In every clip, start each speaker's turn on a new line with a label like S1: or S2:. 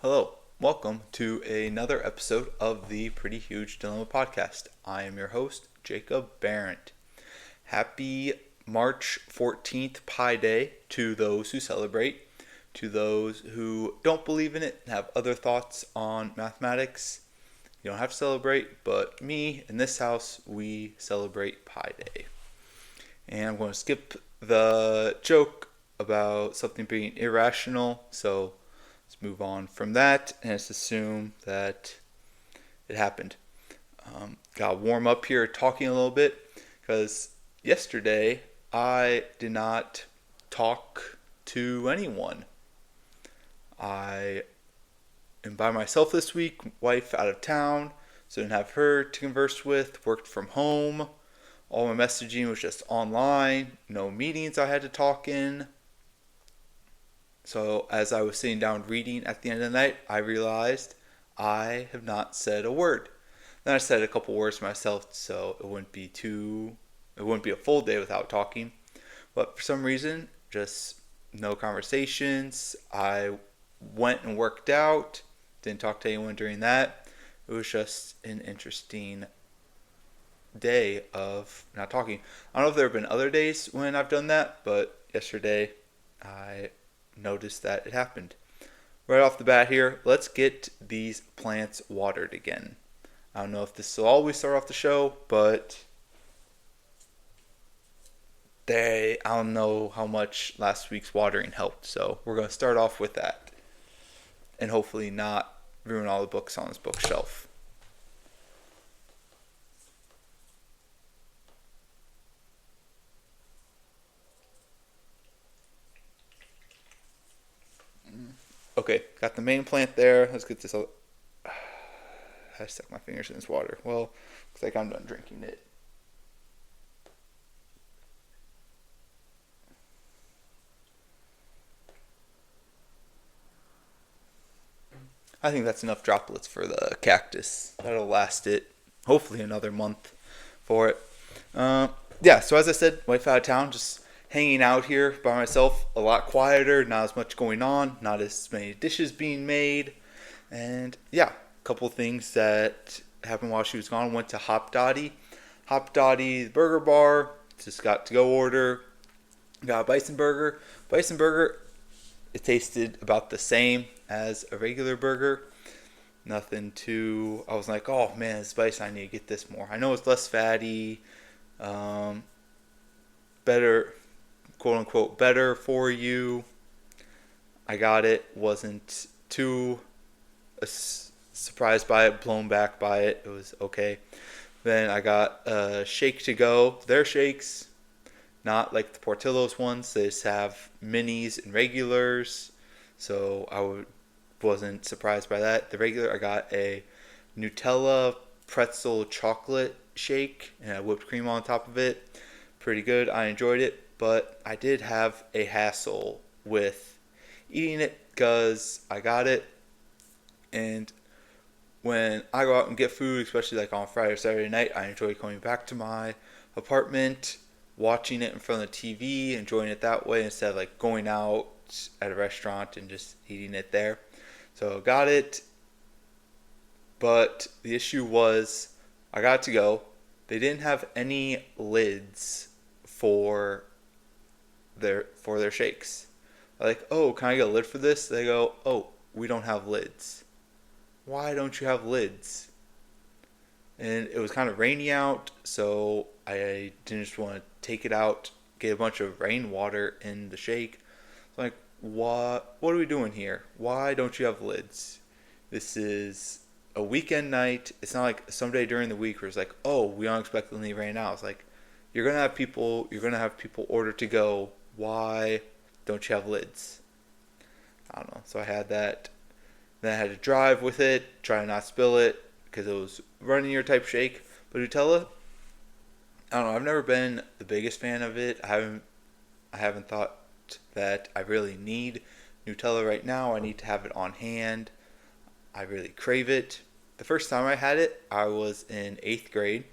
S1: Hello, welcome to another episode of the Pretty Huge Dilemma podcast. I am your host, Jacob Barrett. Happy March 14th Pi Day to those who celebrate. To those who don't believe in it and have other thoughts on mathematics, you don't have to celebrate, but me in this house, we celebrate Pi Day. And I'm going to skip the joke about something being irrational, so let's move on from that and let's assume that it happened. Got warm up here talking a little bit because yesterday I did not talk to anyone. I am by myself this week, wife out of town, so didn't have her to converse with, worked from home. All my messaging was just online, no meetings I had to talk in. So as I was sitting down reading at the end of the night, I realized I have not said a word. Then I said a couple words to myself, so it wouldn't be a full day without talking. But for some reason, just no conversations. I went and worked out, didn't talk to anyone during that. It was just an interesting day of not talking. I don't know if there have been other days when I've done that, but yesterday I noticed that it happened. Right off the bat here, let's get these plants watered again. I don't know if this will always start off the show, but I don't know how much last week's watering helped, so we're going to start off with that and hopefully not ruin all the books on this bookshelf. Okay, got the main plant there. Let's get this. I stuck my fingers in this water. Well, looks like I'm done drinking it. I think that's enough droplets for the cactus. That'll last it, hopefully, another month for it. Yeah, so as I said, wife out of town, just hanging out here by myself, a lot quieter, not as much going on, not as many dishes being made. And yeah, a couple things that happened while she was gone. Went to Hop Dottie. Hop Dottie Burger Bar, just got to go order. Got a bison burger. Bison burger, it tasted about the same as a regular burger. Nothing too, I was like, oh man, it's bison, I need to get this more. I know it's less fatty, better, quote unquote, better for you. I got it, wasn't too surprised by it, blown back by it. It was okay. Then I got a shake to go. Their shakes, not like the Portillo's ones. They just have minis and regulars. So wasn't surprised by that. The regular, I got a Nutella pretzel chocolate shake and had whipped cream on top of it. Pretty good. I enjoyed it, but I did have a hassle with eating it because I got it, and when I go out and get food, especially like on Friday or Saturday night, I enjoy coming back to my apartment, watching it in front of the TV, enjoying it that way instead of like going out at a restaurant and just eating it there. So got it, but the issue was I got it to go. They didn't have any lids for their shakes. I'm like, oh, can I get a lid for this? They go, oh, we don't have lids. Why don't you have lids? And it was kind of rainy out, so I didn't just want to take it out, get a bunch of rainwater in the shake. So I'm like, what are we doing here? Why don't you have lids? This is a weekend night. It's not like someday during the week where it's like, oh, we unexpectedly rain out. It's like, you're gonna have people order to go. Why don't you have lids? I don't know. So I had that. Then I had to drive with it, try to not spill it because it was running your type shake. But Nutella, I don't know. I've never been the biggest fan of it. I haven't thought that I really need Nutella right now. I need to have it on hand. I really crave it. The first time I had it, I was in 8th grade.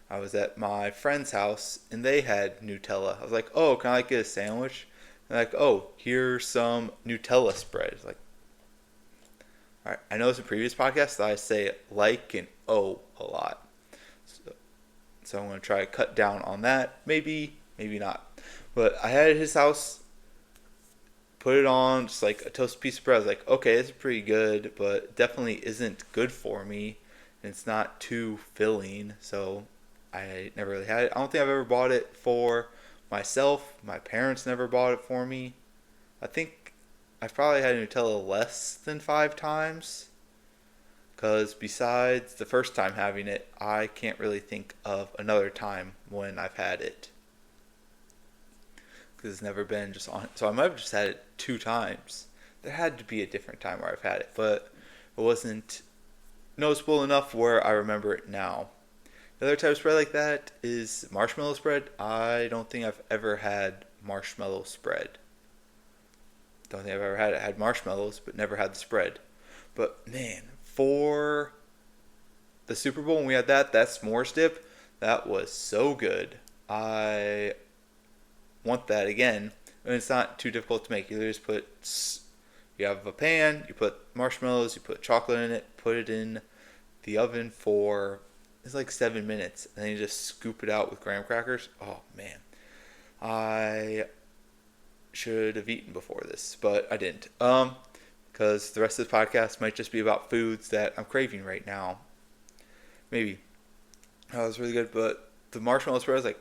S1: I was at my friend's house, and they had Nutella. I was like, oh, can I get a sandwich? And like, oh, here's some Nutella spread. It's like, All right, I know it's a previous podcast that I say like and oh a lot. So I'm going to try to cut down on that. Maybe, maybe not. But I had at his house, put it on, just like a toasted piece of bread. I was like, okay, it's pretty good, but definitely isn't good for me. And it's not too filling. So I never really had it. I don't think I've ever bought it for myself. My parents never bought it for me. I think I've probably had Nutella less than 5 times. Because besides the first time having it, I can't really think of another time when I've had it. Because it's never been just on. So I might have just had it 2 times. There had to be a different time where I've had it, but it wasn't noticeable enough where I remember it now. The other type of spread like that is marshmallow spread. I don't think I've ever had marshmallow spread. Don't think I've ever had it. I had marshmallows, but never had the spread. But man, for the Super Bowl when we had that s'mores dip, that was so good. I want that again. And it's not too difficult to make. You just you have a pan, you put marshmallows, you put chocolate in it, put it in the oven for, it's like 7 minutes, and then you just scoop it out with graham crackers. Oh man, I should have eaten before this, but I didn't. Because the rest of the podcast might just be about foods that I'm craving right now. Maybe. That was really good, but the marshmallow spread, I was like,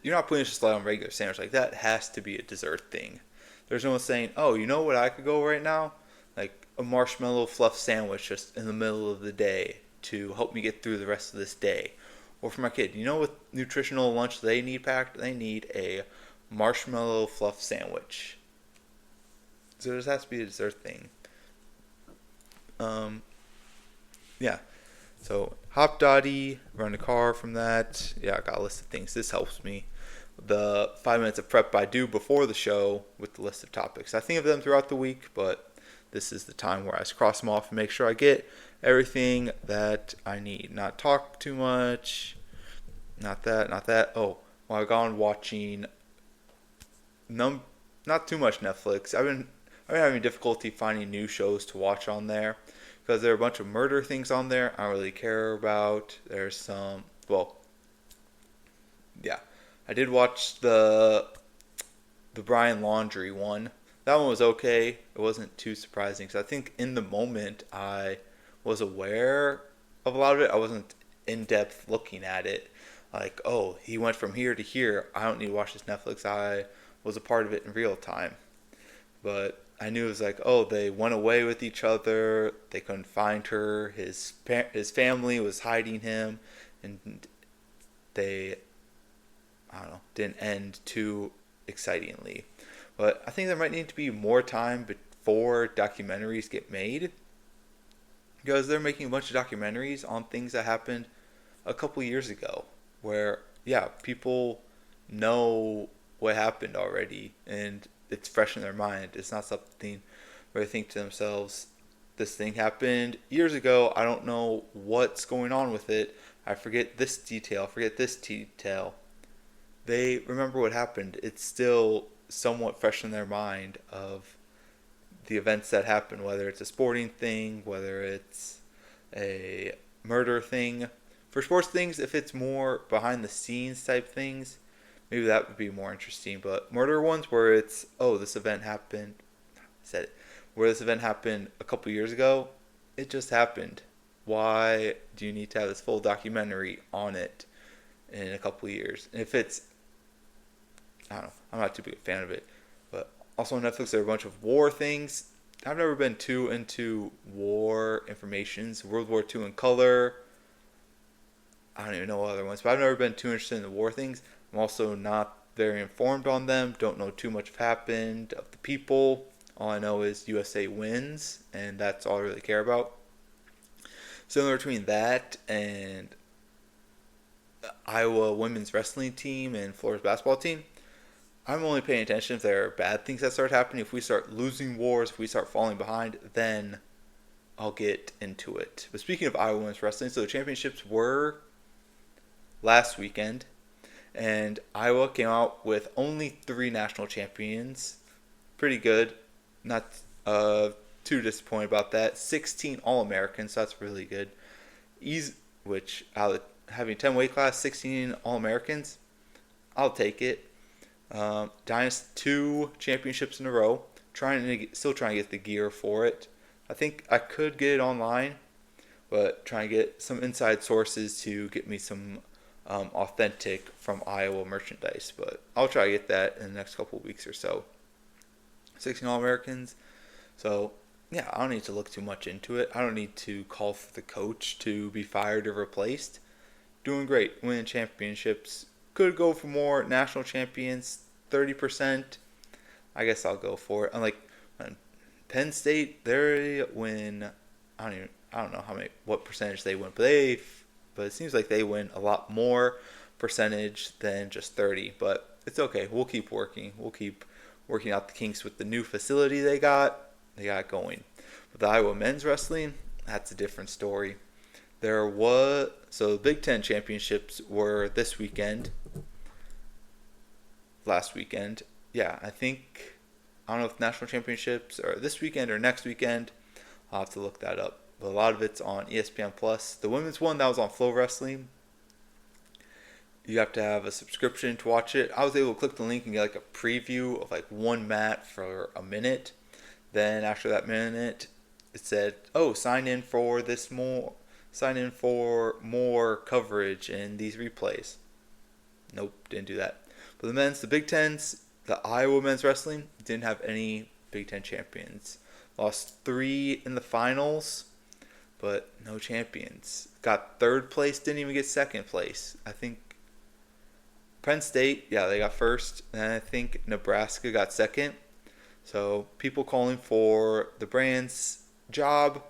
S1: you're not putting this just on a regular sandwich. Like, that has to be a dessert thing. There's no one saying, oh, you know what I could go right now? Like, a marshmallow fluff sandwich just in the middle of the day to help me get through the rest of this day. Or for my kid, you know what nutritional lunch they need packed? They need a marshmallow fluff sandwich. So this has to be a dessert thing. Yeah. So Hop Dotty, run a car from that. Yeah, I got a list of things. This helps me. The 5 minutes of prep I do before the show with the list of topics. I think of them throughout the week, but this is the time where I just cross them off and make sure I get everything that I need. Not talk too much. Not that. Oh, well, I've gone watching not too much Netflix. I've been having difficulty finding new shows to watch on there because there are a bunch of murder things on there I don't really care about. There's some, well, yeah. I did watch the Brian Laundrie one. That one was okay. It wasn't too surprising because I think in the moment I was aware of a lot of it. I wasn't in depth looking at it. Like, oh, he went from here to here. I don't need to watch this Netflix. I was a part of it in real time. But I knew it was like, oh, they went away with each other. They couldn't find her. His family was hiding him. And they, I don't know, didn't end too excitingly. But I think there might need to be more time before documentaries get made. Because they're making a bunch of documentaries on things that happened a couple years ago. Where, yeah, people know what happened already. And it's fresh in their mind. It's not something where they think to themselves, this thing happened years ago. I don't know what's going on with it. I forget this detail. They remember what happened. It's still somewhat fresh in their mind of the events that happened, whether it's a sporting thing, whether it's a murder thing. For sports things, if it's more behind the scenes type things, maybe that would be more interesting. But murder ones where it's, oh, this event happened, where this event happened a couple years ago, it just happened. Why do you need to have this full documentary on it in a couple years? And if it's, I don't know, I'm not too big a fan of it. But also on Netflix, there are a bunch of war things. I've never been too into war informations. World War II in color. I don't even know other ones, but I've never been too interested in the war things. I'm also not very informed on them. Don't know too much happened of the people. All I know is USA wins, and that's all I really care about. Similar between that and the Iowa women's wrestling team and Florida's basketball team, I'm only paying attention if there are bad things that start happening. If we start losing wars, if we start falling behind, then I'll get into it. But speaking of Iowa women's wrestling, so the championships were last weekend, and Iowa came out with only 3 national champions. Pretty good. Not too too disappointed about that. 16 All-Americans, so that's really good. Which out of having 10 weight class, 16 All-Americans, I'll take it. Dynasty 2 championships in a row. Still trying to get the gear for it. I think I could get it online, but trying to get some inside sources to get me some authentic from Iowa merchandise. But I'll try to get that in the next couple of weeks or so. 16 All-Americans. So, yeah, I don't need to look too much into it. I don't need to call for the coach to be fired or replaced. Doing great. Winning championships. Could go for more national champions. 30%. I guess I'll go for it. Unlike Penn State, they win. I don't know what percentage they win, but it seems like they win a lot more percentage than just 30. But it's okay. We'll keep working. We'll keep working out the kinks with the new facility they got going. With the Iowa men's wrestling, that's a different story. So the Big Ten championships were this weekend. Last weekend. Yeah, I don't know if national championships are this weekend or next weekend. I'll have to look that up. But a lot of it's on ESPN Plus. The women's one, that was on Flow Wrestling. You have to have a subscription to watch it. I was able to click the link and get like a preview of like one mat for a minute. Then after that minute, it said, sign in for more coverage in these replays. Nope, didn't do that. But the Big Tens, the Iowa men's wrestling didn't have any Big Ten champions. Lost 3 in the finals, but no champions. Got 3rd place, didn't even get 2nd place. I think Penn State, yeah, they got 1st, and I think Nebraska got 2nd. So people calling for the Brand's job,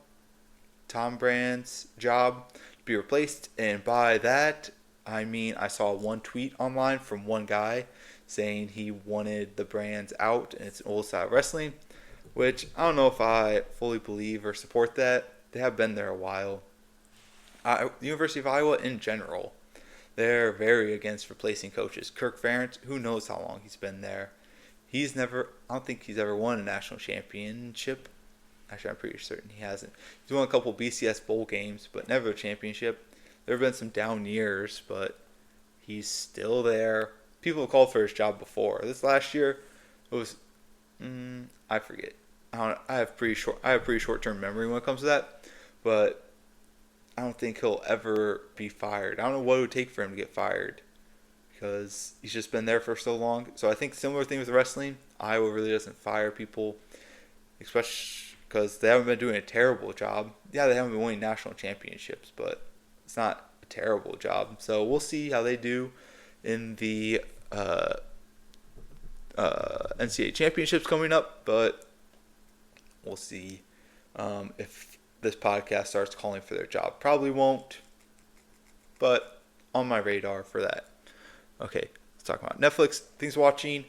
S1: Tom Brand's job, to be replaced. And by that, I mean I saw one tweet online from one guy saying he wanted the Brands out and it's old style wrestling, which I don't know if I fully believe or support that. They have been there a while. The University of Iowa in general, they're very against replacing coaches. Kirk Ferentz, who knows how long he's been there. I don't think he's ever won a national championship. Actually, I'm pretty certain he hasn't. He's won a couple BCS bowl games, but never a championship. There have been some down years, but he's still there. People have called for his job before. This last year, it was, I forget. I have pretty short-term memory when it comes to that, but I don't think he'll ever be fired. I don't know what it would take for him to get fired, because he's just been there for so long. So I think similar thing with wrestling. Iowa really doesn't fire people, especially because they haven't been doing a terrible job. Yeah, they haven't been winning national championships, but it's not a terrible job. So we'll see how they do in the NCAA championships coming up, but we'll see if this podcast starts calling for their job. Probably won't, but on my radar for that. Okay, let's talk about Netflix things watching.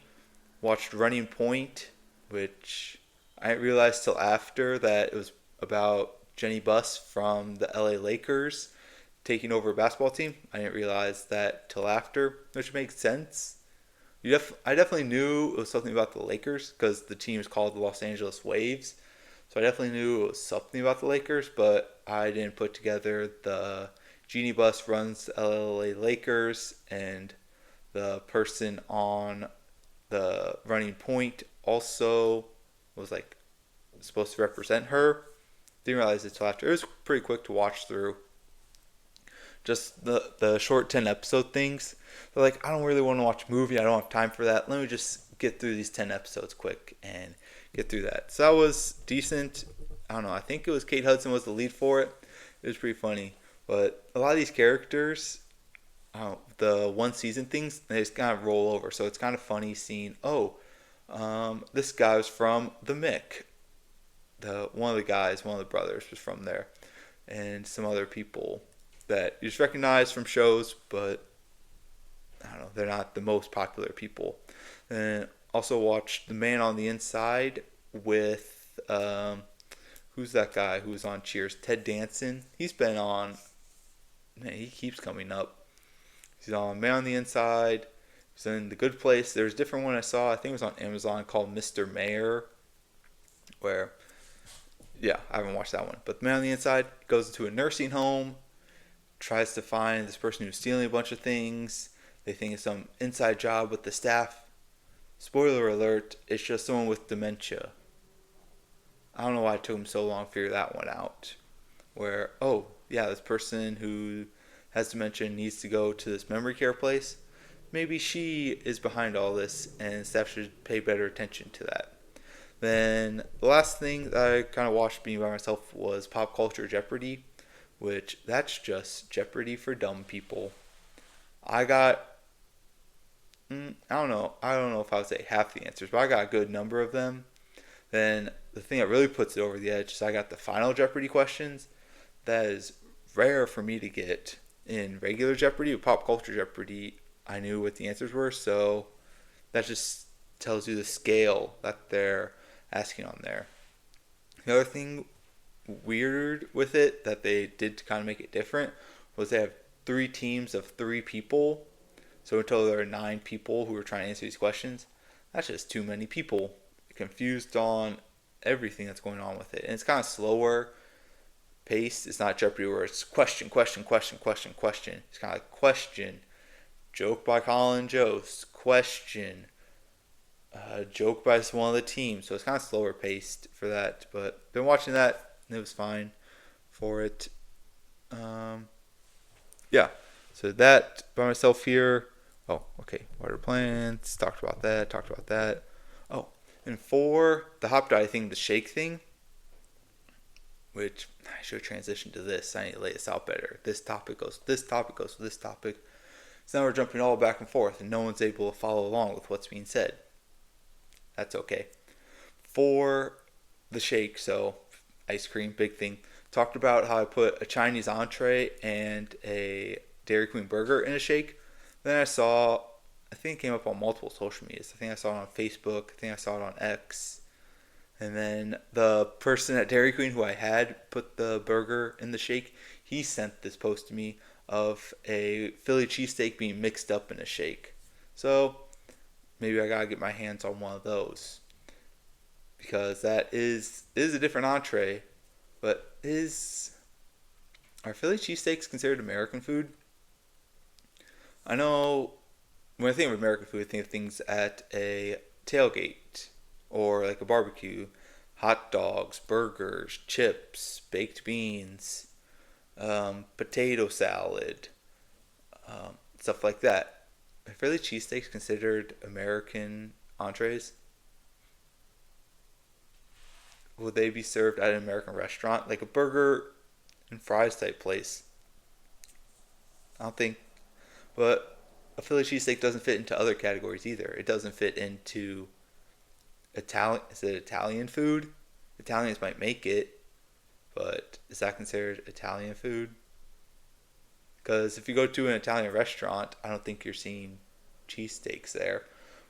S1: Watched Running Point, which I didn't realize till after that it was about Jenny Buss from the LA Lakers taking over a basketball team. I didn't realize that till after, which makes sense. I definitely knew it was something about the Lakers because the team is called the Los Angeles Waves. So I definitely knew it was something about the Lakers, but I didn't put together the Jeannie Buss runs the LA Lakers and the person on the Running Point also was like supposed to represent her. Didn't realize it till after. It was pretty quick to watch through. Just the short 10 episode things. They're like, I don't really want to watch a movie. I don't have time for that. Let me just get through these 10 episodes quick and get through that. So that was decent. I don't know. I think it was Kate Hudson was the lead for it. It was pretty funny. But a lot of these characters, the one season things, they just kind of roll over. So it's kind of funny seeing, this guy was from the Mick. One of the brothers was from there. And some other people that you just recognize from shows, but I don't know, they're not the most popular people. And also watched The Man on the Inside with who's that guy who was on Cheers? Ted Danson. He's been on. Man, he keeps coming up. He's on Man on the Inside. He's in The Good Place. There's a different one I saw. I think it was on Amazon called Mr. Mayor, where Yeah, I haven't watched that one. But the man on the inside goes into a nursing home, tries to find this person who's stealing a bunch of things. They think it's some inside job with the staff. Spoiler alert, it's just someone with dementia. I don't know why it took him so long to figure that one out. Where, oh, yeah, this person who has dementia needs to go to this memory care place. Maybe she is behind all this, and staff should pay better attention to that. Then the last thing that I kind of watched being by myself was Pop Culture Jeopardy, which that's just Jeopardy for dumb people. I got, I don't know if I would say half the answers, but I got a good number of them. Then the thing that really puts it over the edge is I got the final Jeopardy questions. That is rare for me to get in regular Jeopardy. With Pop Culture Jeopardy, I knew what the answers were, so that just tells you the scale that they're asking on there. The other thing weird with it that they did to kind of make it different was they have 3 teams of 3 people. So in total there are 9 people who are trying to answer these questions. That's just too many people. Confused on everything that's going on with it. And it's kind of slower paced. It's not Jeopardy where it's question, question, question, question, question. It's kind of like question, joke by Colin Jost, question, joke by one of the teams. So it's kind of slower paced for that. But been watching that and it was fine for it. Yeah. So that by myself here. Oh, okay. Water plants. Talked about that. Oh, and for the hop dye thing, the shake thing, which I should transition to this. I need to lay this out better. This topic goes to this topic goes to this topic. So now we're jumping all back and forth, and no one's able to follow along with what's being said. That's okay. For the shake, so ice cream, big thing. Talked about how I put a Chinese entree and a Dairy Queen burger in a shake. Then I think it came up on multiple social medias. I think I saw it on Facebook. I think I saw it on X. And then the person at Dairy Queen who I had put the burger in the shake, he sent this post to me of a Philly cheesesteak being mixed up in a shake. So maybe I gotta get my hands on one of those. Because that is a different entree. But are Philly cheesesteaks considered American food? I know when I think of American food, I think of things at a tailgate or like a barbecue. Hot dogs, burgers, chips, baked beans, potato salad, stuff like that. Are Philly cheesesteaks considered American entrees? Would they be served at an American restaurant? Like a burger and fries type place? I don't think. But a Philly cheesesteak doesn't fit into other categories either. It doesn't fit into Italian. Is it Italian food? Italians might make it, but is that considered Italian food? Because if you go to an Italian restaurant, I don't think you're seeing cheesesteaks there.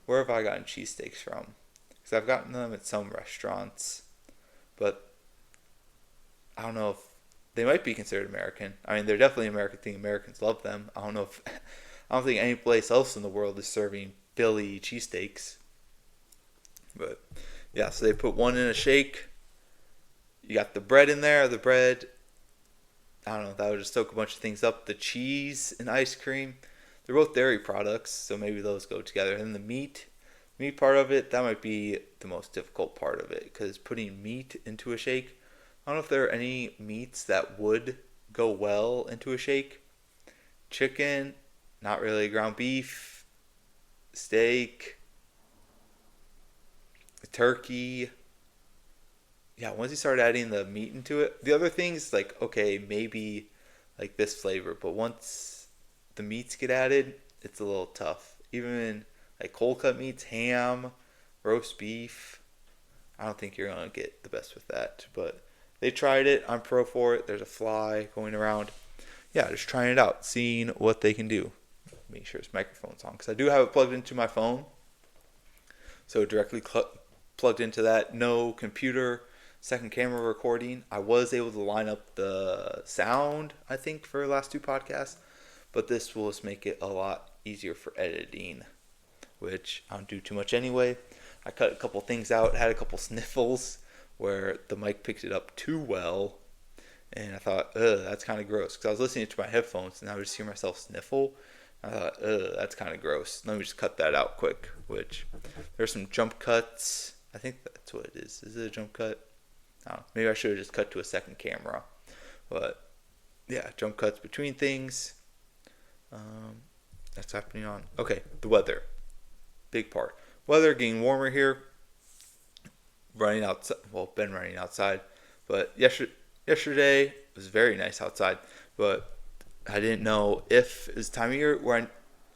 S1: Where have I gotten cheesesteaks from? Because I've gotten them at some restaurants, but I don't know if they might be considered American. I mean, they're definitely an American thing. Americans love them. I don't think any place else in the world is serving Philly cheesesteaks. But yeah, so they put one in a shake. You got the bread in there. The bread, I don't know, that would just soak a bunch of things up. The cheese and ice cream, they're both dairy products, so maybe those go together. And the meat part of it, that might be the most difficult part of it, because putting meat into a shake, I don't know if there are any meats that would go well into a shake. Chicken, not really. Ground beef, steak, turkey. Yeah, once you start adding the meat into it, the other things, like, okay, maybe like this flavor, but once the meats get added, it's a little tough. Even like cold cut meats, ham, roast beef, I don't think you're going to get the best with that. But they tried it. I'm pro for it. There's a fly going around. Yeah, just trying it out, seeing what they can do. Make sure this microphone's on, because I do have it plugged into my phone. So directly plugged into that. No computer, second camera recording. I was able to line up the sound, I think, for the last 2 podcasts. But this will just make it a lot easier for editing, which I don't do too much anyway. I cut a couple things out, had a couple sniffles where the mic picked it up too well, and I thought, ugh, that's kind of gross. Because I was listening to my headphones, and I would just hear myself sniffle. I thought, ugh, that's kind of gross. Let me just cut that out quick. Which, there's some jump cuts. I think that's what it is. Is it a jump cut? I don't know. Maybe I should have just cut to a second camera. But, yeah, jump cuts between things. That's happening on. Okay, the weather. Big part. Weather getting warmer here. Running outside. Well, been running outside. But yesterday was very nice outside. But I didn't know if it's time of year where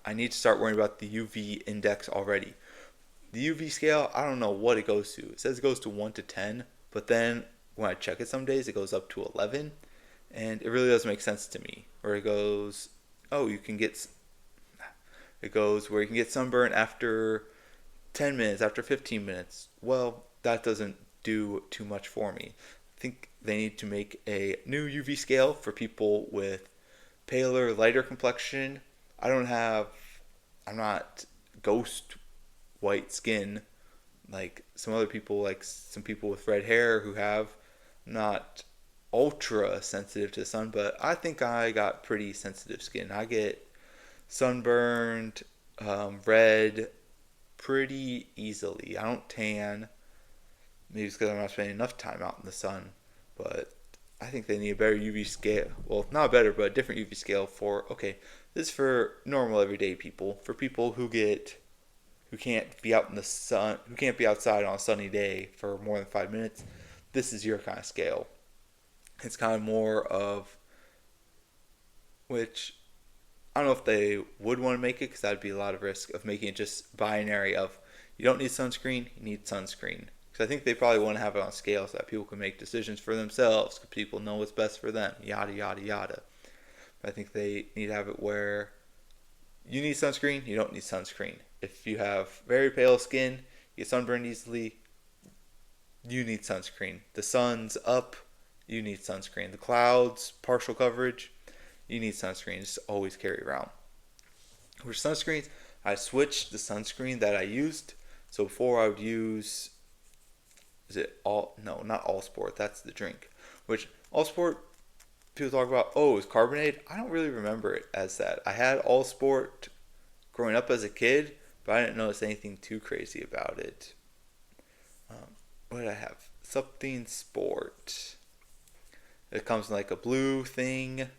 S1: I need to start worrying about the UV index already. The UV scale, I don't know what it goes to. It says it goes to 1 to 10. But then when I check it some days, it goes up to 11. And it really doesn't make sense to me. Where it goes, oh, you can get. It goes where you can get sunburn after 10 minutes, after 15 minutes. Well, that doesn't do too much for me. I think they need to make a new UV scale for people with paler, lighter complexion. I'm not ghost white skin like some other people, like some people with red hair who have. I'm not ultra sensitive to the sun, but I think I got pretty sensitive skin. I get sunburned, red pretty easily. I don't tan. Maybe it's because I'm not spending enough time out in the sun. But I think they need a better UV scale. Well, not better, but a different UV scale for, okay, this is for normal everyday people. For people who can't be out in the sun, who can't be outside on a sunny day for more than 5 minutes, this is your kind of scale. It's kind of more of, which I don't know if they would want to make it because that'd be a lot of risk of making it just binary of you don't need sunscreen, you need sunscreen. Because I think they probably want to have it on scale so that people can make decisions for themselves because people know what's best for them, yada, yada, yada. But I think they need to have it where you need sunscreen, you don't need sunscreen. If you have very pale skin, you get sunburned easily, you need sunscreen. The sun's up, you need sunscreen. The clouds, partial coverage, you need sunscreen. Just always carry around. For sunscreens, I switched the sunscreen that I used. So before I would use, is it all? No, not All Sport. That's the drink. Which All Sport, people talk about, oh, it's carbonated. I don't really remember it as that. I had All Sport growing up as a kid, but I didn't notice anything too crazy about it. What did I have? Something Sport. It comes in like a blue thing.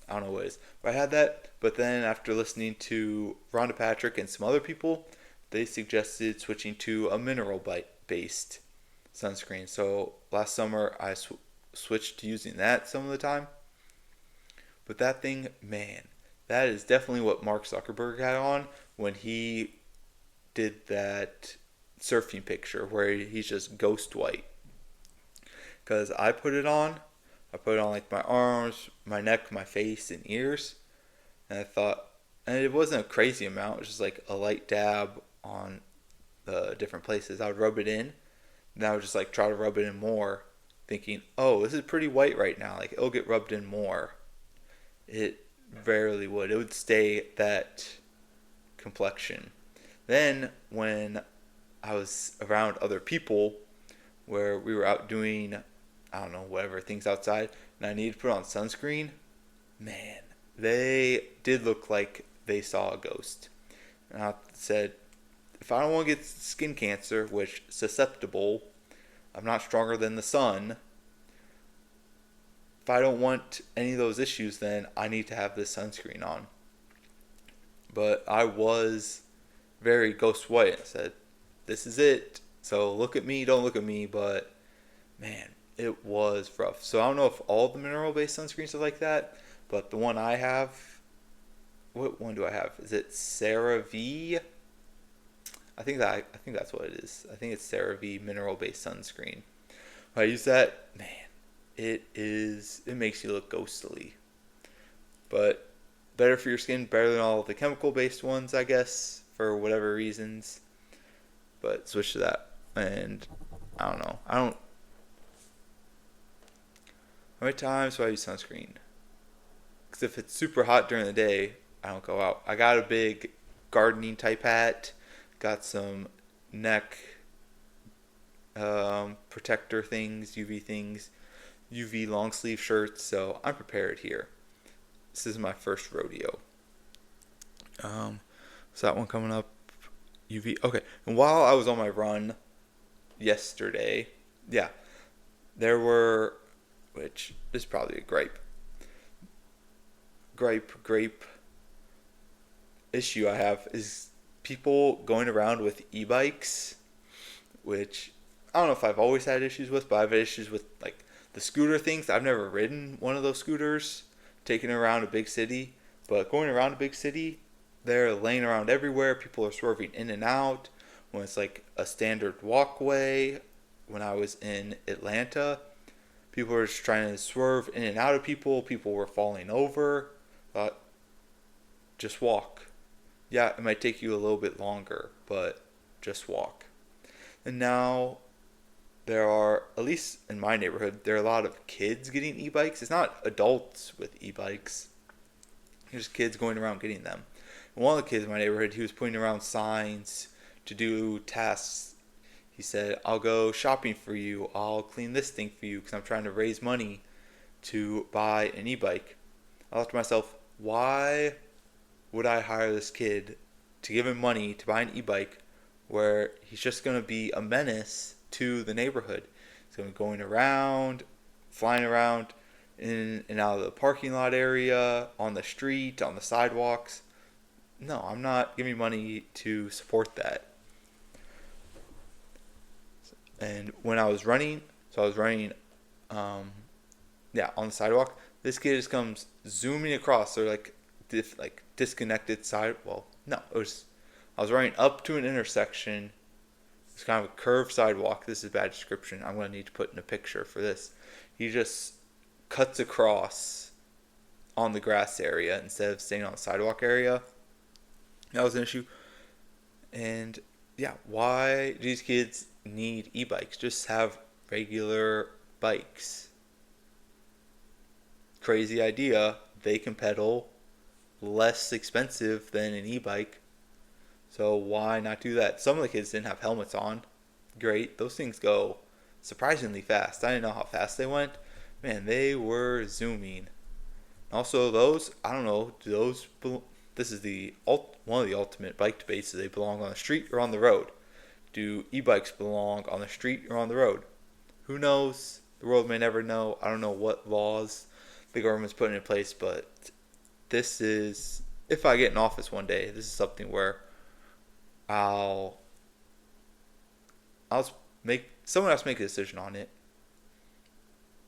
S1: I don't know what it is. But I had that. But then after listening to Rhonda Patrick and some other people, they suggested switching to a mineral-based sunscreen. So last summer I switched to using that some of the time. But that thing, man, that is definitely what Mark Zuckerberg had on when he did that surfing picture where he's just ghost white. Because I put it on like my arms, my neck, my face, and ears. And I thought, and it wasn't a crazy amount, it was just like a light dab on the different places. I would rub it in, and I would just like try to rub it in more, thinking, oh, this is pretty white right now, like it'll get rubbed in more. It rarely would. It would stay that complexion. Then when I was around other people, where we were out doing, I don't know, whatever, things outside, and I needed to put on sunscreen, man, they did look like they saw a ghost. And I said, if I don't want to get skin cancer, which susceptible, I'm not stronger than the sun. If I don't want any of those issues, then I need to have this sunscreen on. But I was very ghost white. I said, this is it. So look at me, don't look at me, but man, it was rough. So I don't know if all the mineral-based sunscreens are like that, but the one I have, what one do I have? Is it CeraVe? I think that's what it is. I think it's CeraVe mineral-based sunscreen. When I use that, man, it makes you look ghostly. But better for your skin, better than all the chemical-based ones, I guess, for whatever reasons. But switch to that. And I don't know. How many times do I use sunscreen? Because if it's super hot during the day, I don't go out. I got a big gardening type hat. Got some neck protector things, UV things, UV long sleeve shirts. So I'm prepared here. This is my first rodeo. So that one coming up. UV. Okay. And while I was on my run yesterday, yeah, there were, which is probably a grape issue I have is people going around with e-bikes, which I don't know if I've always had issues with, but I've had issues with like the scooter things. I've never ridden one of those scooters, taking around a big city, but going around a big city, they're laying around everywhere. People are swerving in and out when it's like a standard walkway. When I was in Atlanta, people were just trying to swerve in and out of people. People were falling over. Thought, just walk. Yeah, it might take you a little bit longer, but just walk. And now there are, at least in my neighborhood, there are a lot of kids getting e-bikes. It's not adults with e-bikes. There's kids going around getting them. And one of the kids in my neighborhood, he was putting around signs to do tasks. He said, I'll go shopping for you. I'll clean this thing for you because I'm trying to raise money to buy an e-bike. I thought to myself, why would I hire this kid to give him money to buy an e-bike where he's just going to be a menace to the neighborhood? He's going to be going around, flying around in and out of the parking lot area, on the street, on the sidewalks. No, I'm not giving money to support that. And when I was running, on the sidewalk. This kid just comes zooming across. They're like disconnected side. Well, no, I was running up to an intersection. It's kind of a curved sidewalk. This is a bad description. I'm gonna need to put in a picture for this. He just cuts across on the grass area instead of staying on the sidewalk area. That was an issue. And yeah, why do these kids need e-bikes? Just have regular bikes. Crazy idea. They can pedal less expensive than an e-bike. So why not do that? Some of the kids didn't have helmets on. Great. Those things go surprisingly fast. I didn't know how fast they went. Man, they were zooming. Also, those, I don't know, this is one of the ultimate bike debates. Do they belong on the street or on the road? Do e-bikes belong on the street or on the road? Who knows? The world may never know. I don't know what laws the government's putting in place, but this is, if I get in office one day, this is something where I'll make someone else make a decision on it.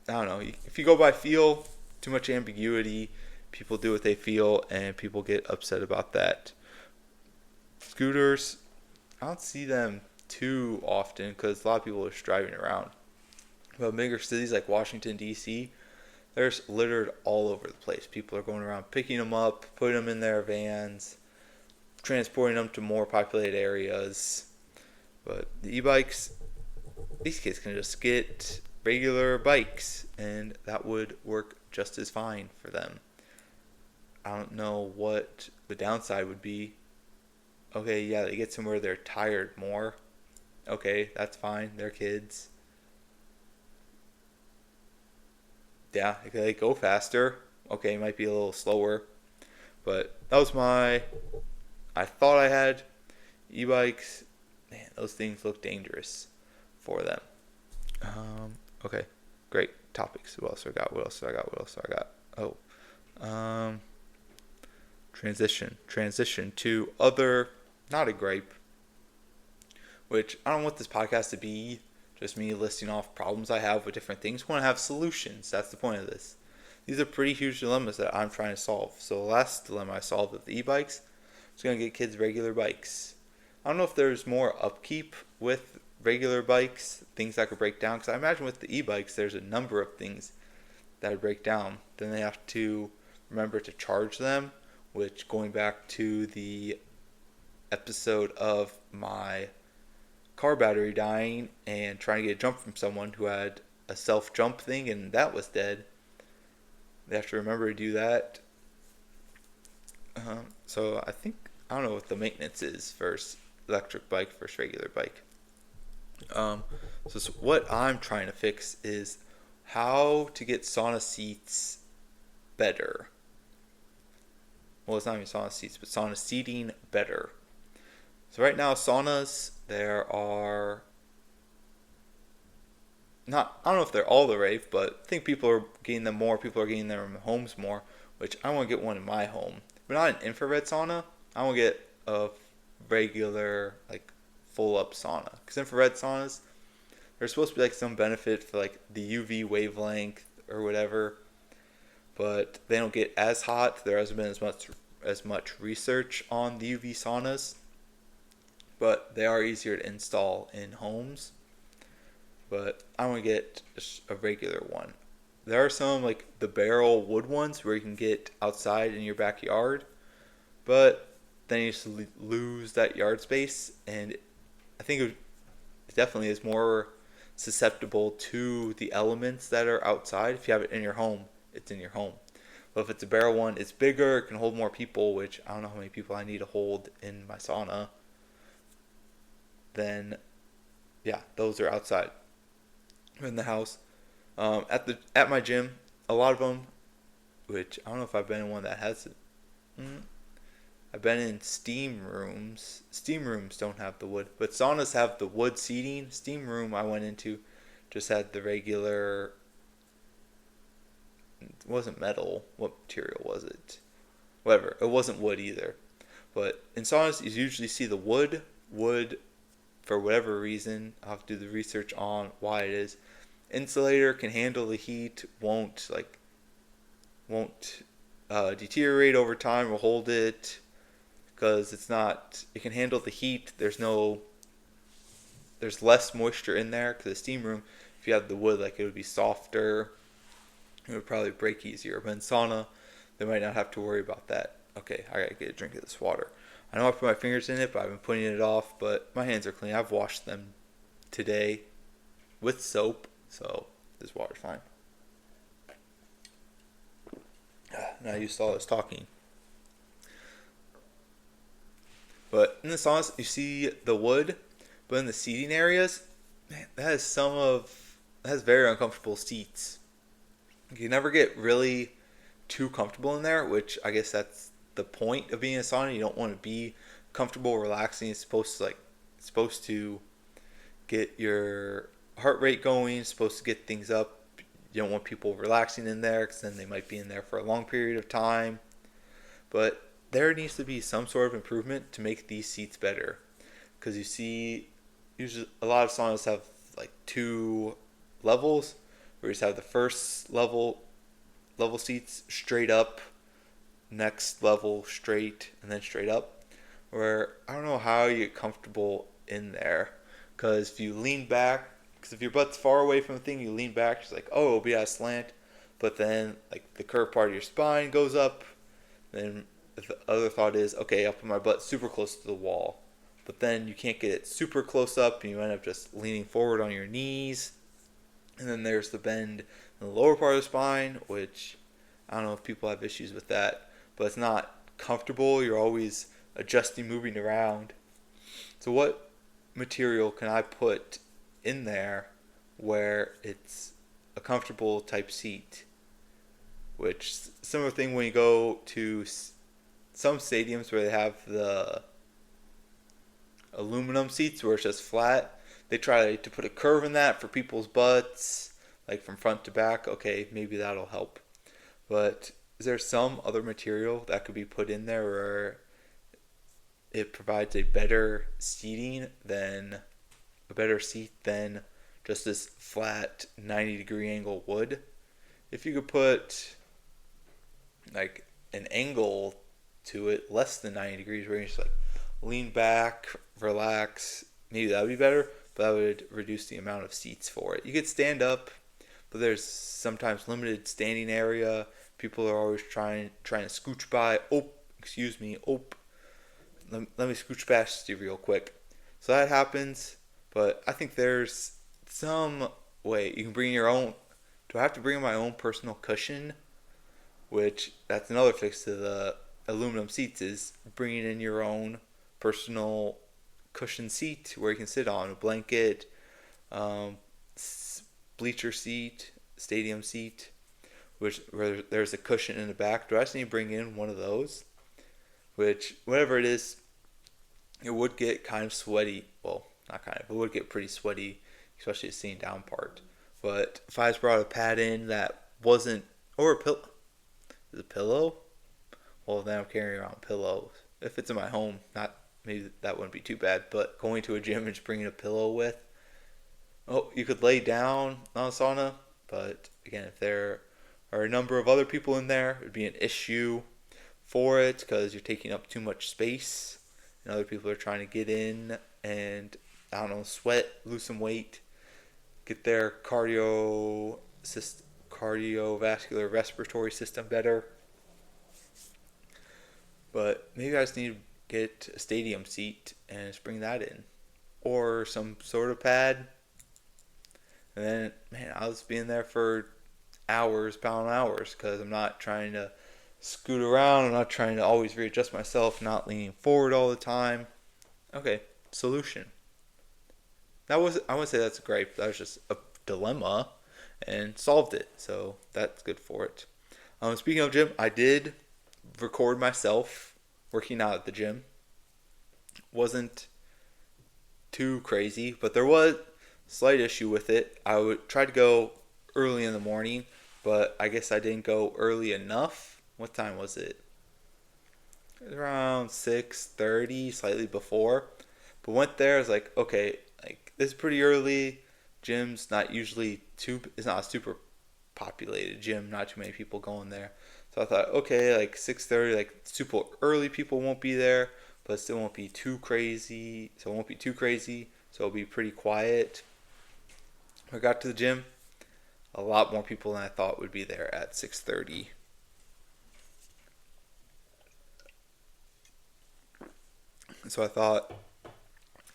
S1: I don't know. If you go by feel, too much ambiguity, people do what they feel, and people get upset about that. Scooters, I don't see them too often because a lot of people are just driving around. But bigger cities like Washington, D.C., they're littered all over the place. People are going around picking them up, putting them in their vans, transporting them to more populated areas. But the e-bikes, these kids can just get regular bikes, and that would work just as fine for them. I don't know what the downside would be. Okay, yeah, they get somewhere they're tired more. Okay, that's fine. They're kids. Yeah, they go faster. Okay, might be a little slower. But that was I thought I had e-bikes. Man, those things look dangerous for them. Okay, great topics. What else I got? Oh, transition to other, not a gripe, which I don't want this podcast to be just me listing off problems I have with different things. I want to have solutions. That's the point of this. These are pretty huge dilemmas that I'm trying to solve. So the last dilemma I solved with the e-bikes was going to get kids regular bikes. I don't know if there's more upkeep with regular bikes, things that could break down, because I imagine with the e-bikes there's a number of things that would break down. Then they have to remember to charge them, which, going back to the episode of my car battery dying and trying to get a jump from someone who had a self-jump thing and that was dead, they have to remember to do that. So I don't know what the maintenance is for electric bike versus regular bike. Um, what I'm trying to fix is how to get sauna seats better. Well, it's not even sauna seats, but sauna seating better. So right now, saunas, there are not, I don't know if they're all the rave, but I think people are getting them more. People are getting them in homes more, which I want to get one in my home. But not an infrared sauna. I want to get a regular, like, full up sauna. Because infrared saunas, there's supposed to be like some benefit for like the UV wavelength or whatever, but they don't get as hot. There hasn't been as much research on the UV saunas, but they are easier to install in homes. But I want to get a regular one. There are some like the barrel wood ones where you can get outside in your backyard, but then you just lose that yard space, and I think it definitely is more susceptible to the elements that are outside. If you have it in your home, it's in your home. But if it's a barrel one, it's bigger, it can hold more people, which I don't know how many people I need to hold in my sauna. Then, yeah, those are outside. In the house, at my gym, a lot of them, which I don't know if I've been in one that has it. I've been in steam rooms. Steam rooms don't have the wood, but saunas have the wood seating. Steam room I went into just had the regular. It wasn't metal. What material was it? Whatever. It wasn't wood either. But in saunas, you usually see the wood. Wood, for whatever reason, I'll have to do the research on why it is. Insulator can handle the heat. Won't deteriorate over time. Will hold it because it's not. It can handle the heat. There's less moisture in there because the steam room. If you have the wood, like it would be softer. It would probably break easier. But in sauna, they might not have to worry about that. Okay, I gotta get a drink of this water. I know I put my fingers in it, but I've been putting it off. But my hands are clean. I've washed them today with soap, so this water's fine. Now you saw us talking. But in the saunas, you see the wood, but in the seating areas, man, that has very uncomfortable seats. You never get really too comfortable in there, which I guess that's the point of being in a sauna. You don't want to be comfortable, relaxing. It's supposed to get your heart rate going. It's supposed to get things up. You don't want people relaxing in there because then they might be in there for a long period of time. But there needs to be some sort of improvement to make these seats better. Because you see, usually a lot of saunas have like two levels, where you just have the first level seats straight up, next level straight, and then straight up. Where I don't know how you get comfortable in there, because if you lean back, because if your butt's far away from the thing, you lean back, it's like, oh, it'll be at a slant, but then like the curved part of your spine goes up. Then the other thought is, okay, I'll put my butt super close to the wall, but then you can't get it super close up, and you end up just leaning forward on your knees. And then there's the bend in the lower part of the spine, which I don't know if people have issues with that, but it's not comfortable. You're always adjusting, moving around. So what material can I put in there where it's a comfortable type seat? Which, similar thing when you go to some stadiums where they have the aluminum seats where it's just flat, they try to put a curve in that for people's butts, like from front to back. Okay, maybe that'll help. But is there some other material that could be put in there where it provides a better seat than just this flat 90-degree angle wood? If you could put like an angle to it less than 90 degrees where you just like lean back, relax, maybe that would be better, but that would reduce the amount of seats for it. You could stand up, but there's sometimes limited standing area. People are always trying to scooch by. Excuse me. Let me scooch past you real quick. So that happens, but I think there's some way you can bring your own. Do I have to bring my own personal cushion? Which, that's another fix to the aluminum seats, is bringing in your own personal cushion seat where you can sit on a blanket um, bleacher seat, stadium seat, which where there's a cushion in the back. Do I just need to bring in one of those? Which, whatever it is, it would get kind of sweaty. Well, not kind of, it would get pretty sweaty, especially the sitting down part. But if I just brought a pad in that wasn't, or a pillow, is it a pillow? Well, then I'm carrying around pillows. If it's in my home, not maybe that wouldn't be too bad. But going to a gym and just bringing a pillow with, oh, you could lay down on a sauna. But again, if there are a number of other people in there, it would be an issue for it because you're taking up too much space, and other people are trying to get in and I don't know, sweat, lose some weight, get their cardiovascular respiratory system better. But maybe I just need to get a stadium seat and just bring that in, or some sort of pad. And then, man, I was being there for hours, pound hours, because I'm not trying to scoot around. I'm not trying to always readjust myself, not leaning forward all the time. Okay, solution. I wouldn't say that's a gripe. That was just a dilemma, and solved it. So that's good for it. Speaking of gym, I did record myself working out at the gym. Wasn't too crazy, but there was a slight issue with it. I would try to go early in the morning, but I guess I didn't go early enough. What time was it? It was around 6:30, slightly before. But went there, I was like, okay, like this is pretty early. Gym's not usually it's not a super populated gym, not too many people going there. So I thought, okay, like 6:30, like super early people won't be there, but it still won't be too crazy. So it won't be too crazy. So it'll be pretty quiet. I got to the gym, a lot more people than I thought would be there at 6:30. So I thought,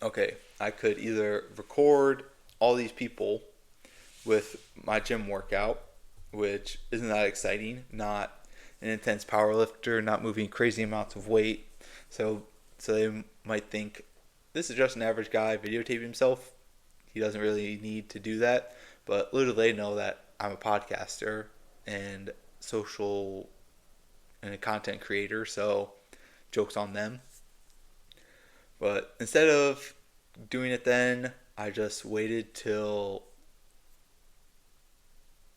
S1: okay, I could either record all these people with my gym workout, which isn't that exciting, not an intense power lifter, not moving crazy amounts of weight. So they might think this is just an average guy videotaping himself. He doesn't really need to do that. But little do they know that I'm a podcaster and social and a content creator, so joke's on them. But instead of doing it then, I just waited till,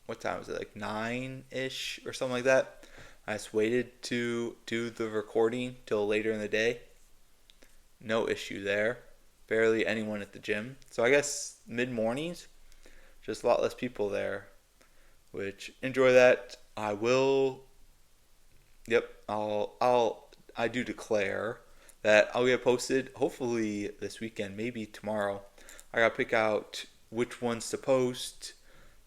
S1: what time was it, like 9-ish or something like that. I just waited to do the recording till later in the day. No issue there. Barely anyone at the gym. So I guess mid-mornings, just a lot less people there, which enjoy that. I will, yep, I do declare that I'll get posted hopefully this weekend, maybe tomorrow. I gotta pick out which ones to post,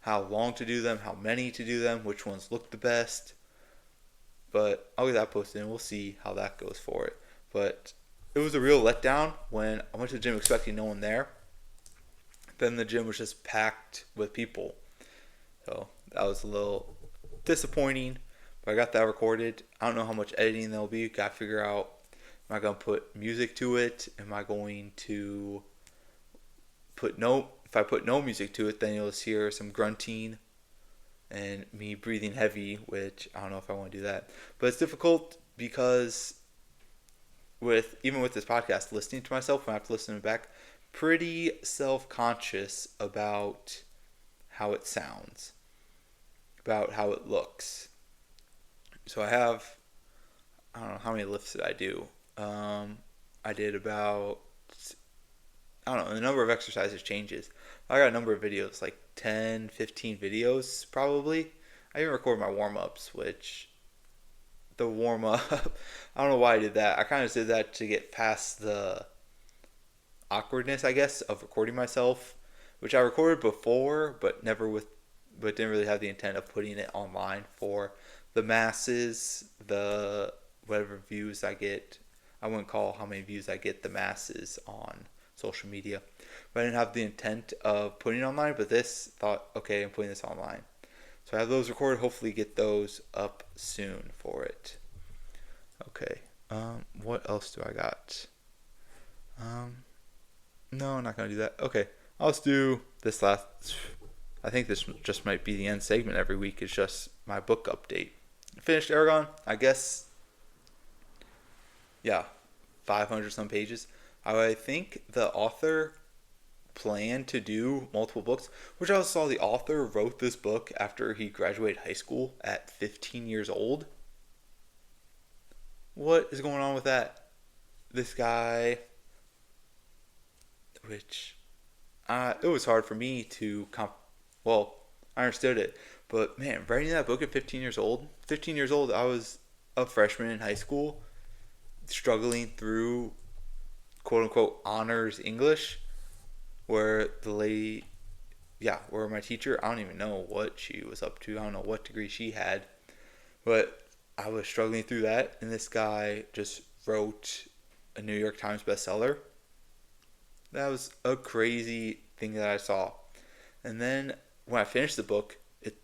S1: how long to do them, how many to do them, which ones look the best. But I'll get that posted and we'll see how that goes for it. But it was a real letdown when I went to the gym expecting no one there. Then the gym was just packed with people. So that was a little disappointing. But I got that recorded. I don't know how much editing there'll be. Got to figure out, am I going to put music to it? Am I going to if I put no music to it, then you'll just hear some grunting and me breathing heavy, which I don't know if I want to do that. But it's difficult because even with this podcast, listening to myself, when I have to listen to it back, pretty self-conscious about how it sounds, about how it looks. So I don't know, how many lifts did I do? I did about, I don't know, the number of exercises changes. I got a number of videos, like 10, 15 videos probably. I even record my warm-ups, which the warm-up, I don't know why I did that. I kind of did that to get past the awkwardness, I guess, of recording myself, which I recorded before, but didn't really have the intent of putting it online for the masses, the whatever views I get. I wouldn't call how many views I get the masses on social media. But I didn't have the intent of putting it online, but thought, okay, I'm putting this online. So I have those recorded, hopefully get those up soon for it. Okay, what else do I got? No, I'm not going to do that. Okay, I'll just do this last. I think this just might be the end segment every week. Is just my book update. Finished Aragon. I guess. Yeah, 500 some pages. I think the author planned to do multiple books, which I saw the author wrote this book after he graduated high school at 15 years old. What is going on with that? This guy, which it was hard for me to well, I understood it, but man, writing that book at 15 years old. 15 years old, I was a freshman in high school, struggling through quote unquote honors English, where the lady, yeah, where my teacher, I don't even know what she was up to. I don't know what degree she had, but I was struggling through that, and this guy just wrote a New York Times bestseller. That was a crazy thing that I saw. And then when I finished the book, it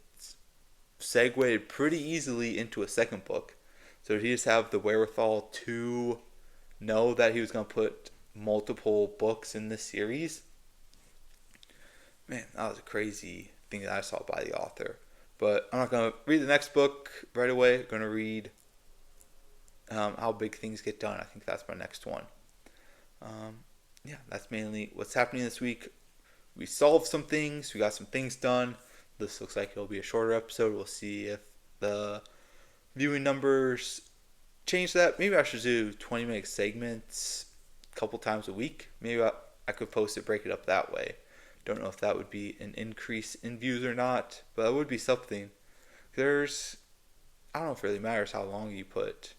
S1: segued pretty easily into a second book. So did he just have the wherewithal to know that he was going to put multiple books in this series? Man, that was a crazy thing that I saw by the author. But I'm not going to read the next book right away. I'm going to read How Big Things Get Done. I think that's my next one. Yeah, that's mainly what's happening this week. We solved some things. We got some things done. This looks like it'll be a shorter episode. We'll see if the viewing numbers change that. Maybe I should do 20-minute segments a couple times a week. Maybe I could post it, break it up that way. Don't know if that would be an increase in views or not, but that would be something. I don't know if it really matters how long you put,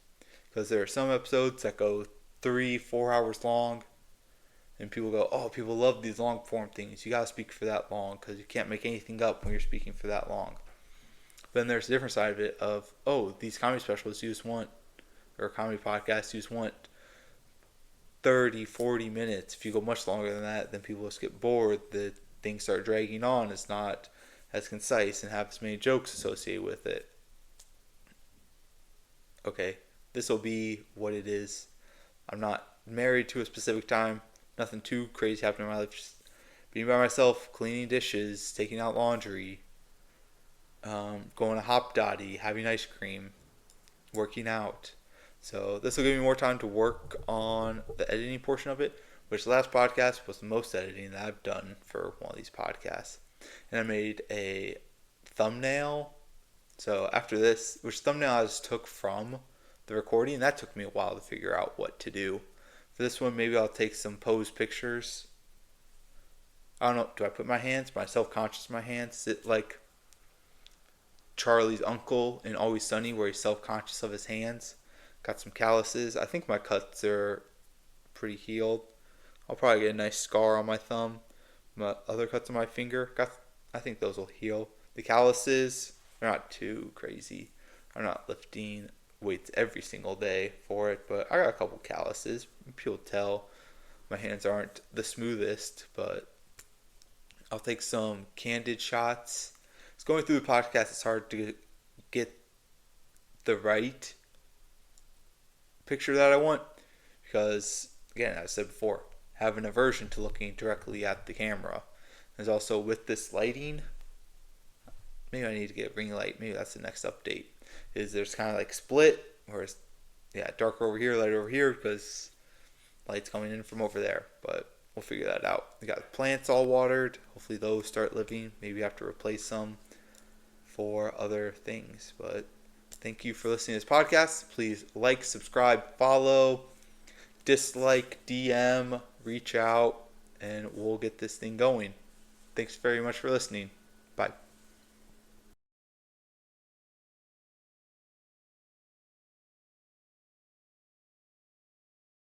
S1: because there are some episodes that go 3-4 hours long, and people go, oh, people love these long form things. You gotta speak for that long, because you can't make anything up when you're speaking for that long. Then there's a different side of it of, oh, these comedy specials you just want, or comedy podcasts you just want 30, 40 minutes. If you go much longer than that, then people just get bored. The things start dragging on. It's not as concise and have as many jokes associated with it. Okay, this will be what it is. I'm not married to a specific time. Nothing too crazy happening in my life. Just being by myself, cleaning dishes, taking out laundry, going to Hop Dotty, having ice cream, working out. So this will give me more time to work on the editing portion of it, which the last podcast was the most editing that I've done for one of these podcasts. And I made a thumbnail. So after this, which thumbnail I just took from the recording, that took me a while to figure out what to do. For this one, maybe I'll take some pose pictures. I don't know, do I put my hands? Am I self-conscious of my hands? Is it like Charlie's uncle in Always Sunny where he's self-conscious of his hands? Got some calluses. I think my cuts are pretty healed. I'll probably get a nice scar on my thumb. My other cuts on my finger, I think those will heal. The calluses, they're not too crazy. I'm not lifting weights every single day for it, but I got a couple calluses. People tell my hands aren't the smoothest, but I'll take some candid shots. It's going through the podcast. It's hard to get the right picture that I want because, again, as I said before, I have an aversion to looking directly at the camera. There's also with this lighting, maybe I need to get ring light. Maybe that's the next update. Is there's kind of like split where it's darker over here, lighter over here because light's coming in from over there. But we'll figure that out. We got plants all watered. Hopefully those start living. Maybe I have to replace some for other things. But thank you for listening to this podcast. Please like, subscribe, follow, dislike, DM, reach out, and we'll get this thing going. Thanks very much for listening.